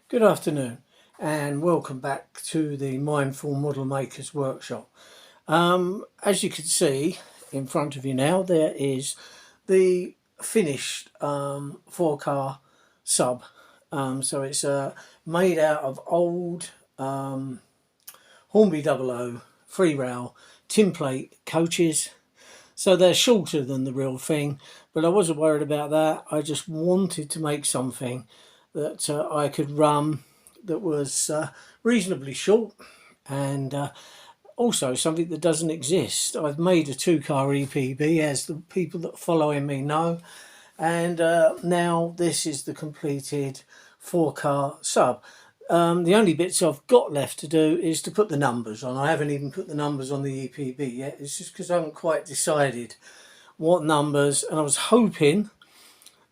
Good afternoon and welcome back to the Mindful Model Makers Workshop. As you can see in front of you now, there is the finished four-car sub. So it's made out of old Hornby Dublo free rail tin plate coaches. So they're shorter than the real thing, but I wasn't worried about that. I just wanted to make something that I could run that was reasonably short and also something that doesn't exist. I've made a two-car EPB, as the people that are following me know, and now this is the completed four-car sub. The only bits I've got left to do is to put the numbers on. I haven't even put the numbers on the EPB yet. It's just because I haven't quite decided what numbers, and I was hoping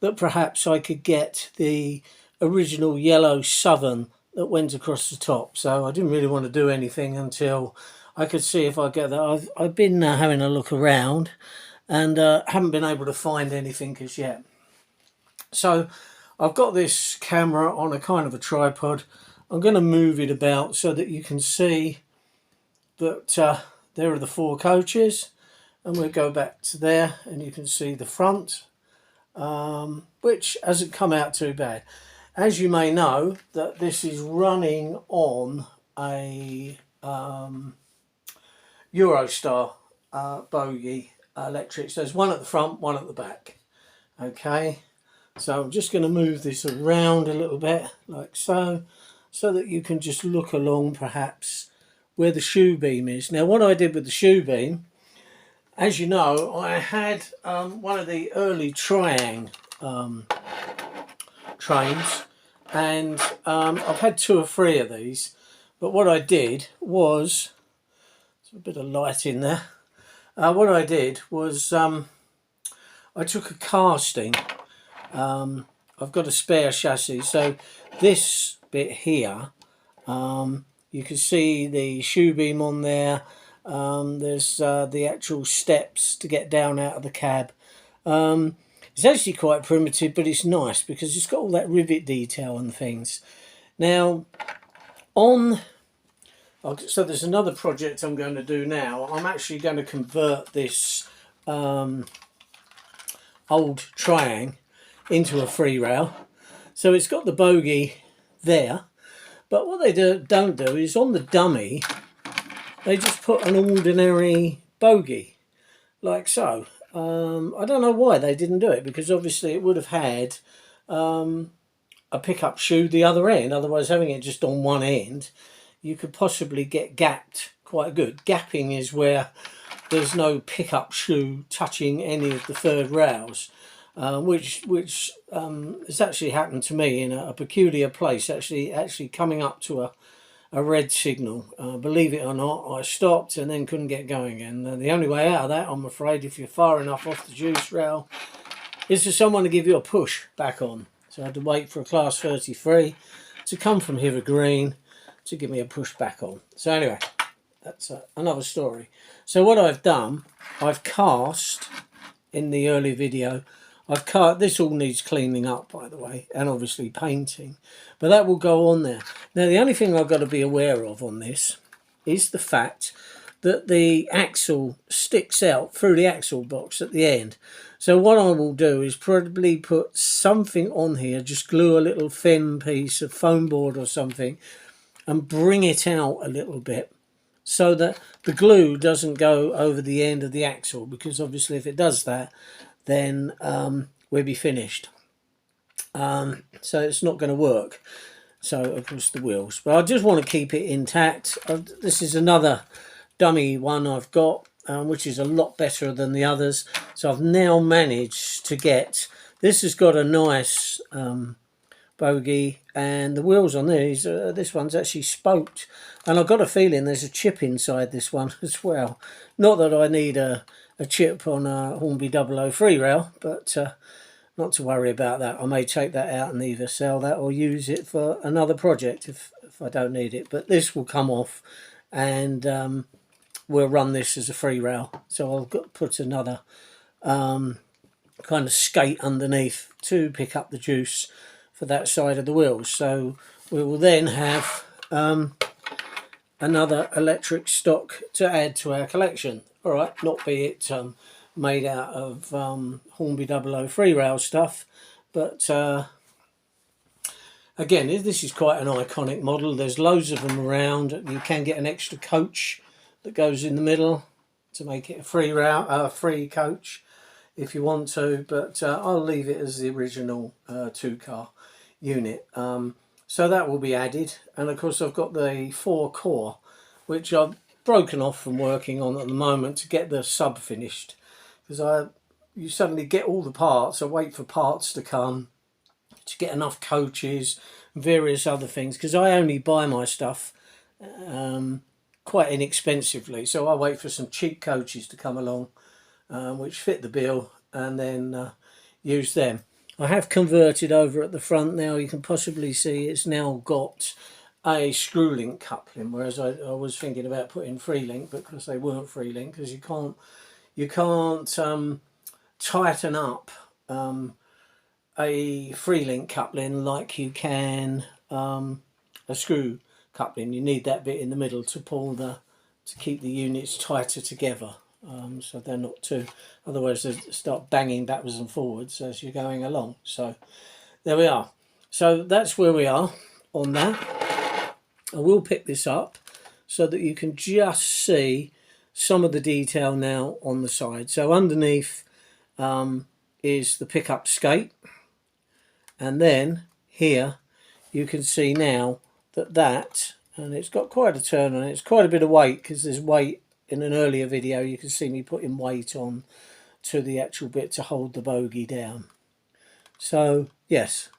that perhaps I could get the original yellow Southern that went across the top. So I didn't really want to do anything until I could see if I get that. I've been having a look around and haven't been able to find anything as yet. So I've got this camera on a kind of a tripod. I'm going to move it about so that you can see that there are the four coaches, and we'll go back to there and you can see the front, which hasn't come out too bad. As you may know, that this is running on a Eurostar bogie electric. So there's one at the front, one at the back. Okay, so I'm just going to move this around a little bit like so that you can just look along perhaps where the shoe beam is. Now what I did with the shoe beam, as you know, I had one of the early Triang trains, and I've had two or three of these, but what I did was, there's a bit of light in there, what I did was I took a casting. I've got a spare chassis, so this bit here, you can see the shoe beam on there. There's the actual steps to get down out of the cab. It's actually quite primitive, but it's nice because it's got all that rivet detail and things. Now, so there's another project I'm going to do now. I'm actually going to convert this old Triang into a free rail. So it's got the bogie there, but what they don't do is on the dummy, they just put an ordinary bogie, like so. I don't know why they didn't do it, because obviously it would have had a pickup shoe the other end. Otherwise, having it just on one end, you could possibly get gapped quite good. Gapping is where there's no pickup shoe touching any of the third rails, which has actually happened to me in a peculiar place. Actually coming up to a red signal. Believe it or not, I stopped and then couldn't get going again. The only way out of that, I'm afraid, if you're far enough off the juice rail, is for someone to give you a push back on. So I had to wait for a class 33 to come from Hither Green to give me a push back on. So anyway, that's another story. So what I've done, I've cast in the early video, this all needs cleaning up, by the way, and obviously painting, but that will go on there. Now the only thing I've got to be aware of on this is the fact that the axle sticks out through the axle box at the end. So what I will do is probably put something on here, just glue a little thin piece of foam board or something and bring it out a little bit so that the glue doesn't go over the end of the axle, because obviously if it does that, then we'll be finished. So it's not going to work. So of course the wheels, but I just want to keep it intact. This is another dummy one I've got, which is a lot better than the others. So I've now managed to get, this has got a nice bogie, and the wheels on these, this one's actually spoked, and I've got a feeling there's a chip inside this one as well. Not that I need a chip on a Hornby Dublo free rail, but not to worry about that. I may take that out and either sell that or use it for another project if I don't need it. But this will come off, and we'll run this as a free rail. So I'll put another kind of skate underneath to pick up the juice for that side of the wheels. So we will then have another electric stock to add to our collection. All right, not be it made out of Hornby Dublo free rail stuff, but again, this is quite an iconic model. There's loads of them around. You can get an extra coach that goes in the middle to make it a free rail, free coach if you want to, but I'll leave it as the original 2-car unit. So that will be added, and of course I've got the 4-core, which I've broken off from working on at the moment to get the sub finished, because you suddenly get all the parts. I wait for parts to come to get enough coaches, various other things, because I only buy my stuff quite inexpensively, so I wait for some cheap coaches to come along which fit the bill, and then use them. I have converted over at the front now. You can possibly see it's now got a screw link coupling, whereas I was thinking about putting free link, but because they weren't free link, because you can't tighten up a free link coupling like you can a screw coupling. You need that bit in the middle to keep the units tighter together, so they're not too, otherwise they start banging backwards and forwards as you're going along. So there we are. So that's where we are on that. I will pick this up so that you can just see some of the detail now on the side. So underneath is the pickup skate, and then here you can see now and it's got quite a turn on it. It's quite a bit of weight, because there's weight in an earlier video. You can see me putting weight on to the actual bit to hold the bogie down. So yes,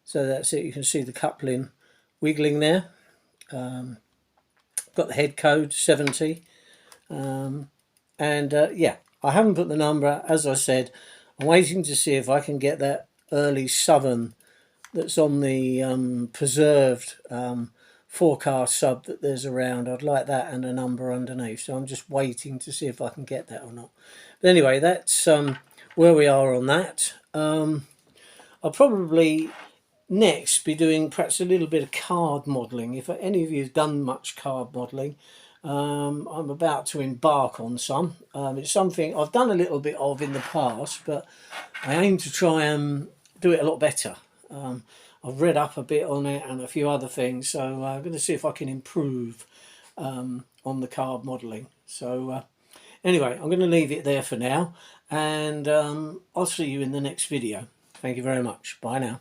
so that's it. You can see the coupling wiggling there. Got the head code 70, and yeah, I haven't put the number, as I said. I'm waiting to see if I can get that early Southern that's on the preserved 4-car sub that there's around. I'd like that and a number underneath, so I'm just waiting to see if I can get that or not. But anyway, that's where we are on that. I'll probably next be doing perhaps a little bit of card modelling. If any of you have done much card modelling, I'm about to embark on some. It's something I've done a little bit of in the past, but I aim to try and do it a lot better. I've read up a bit on it and a few other things, so I'm going to see if I can improve on the card modelling. So anyway, I'm going to leave it there for now, and I'll see you in the next video. Thank you very much. Bye now.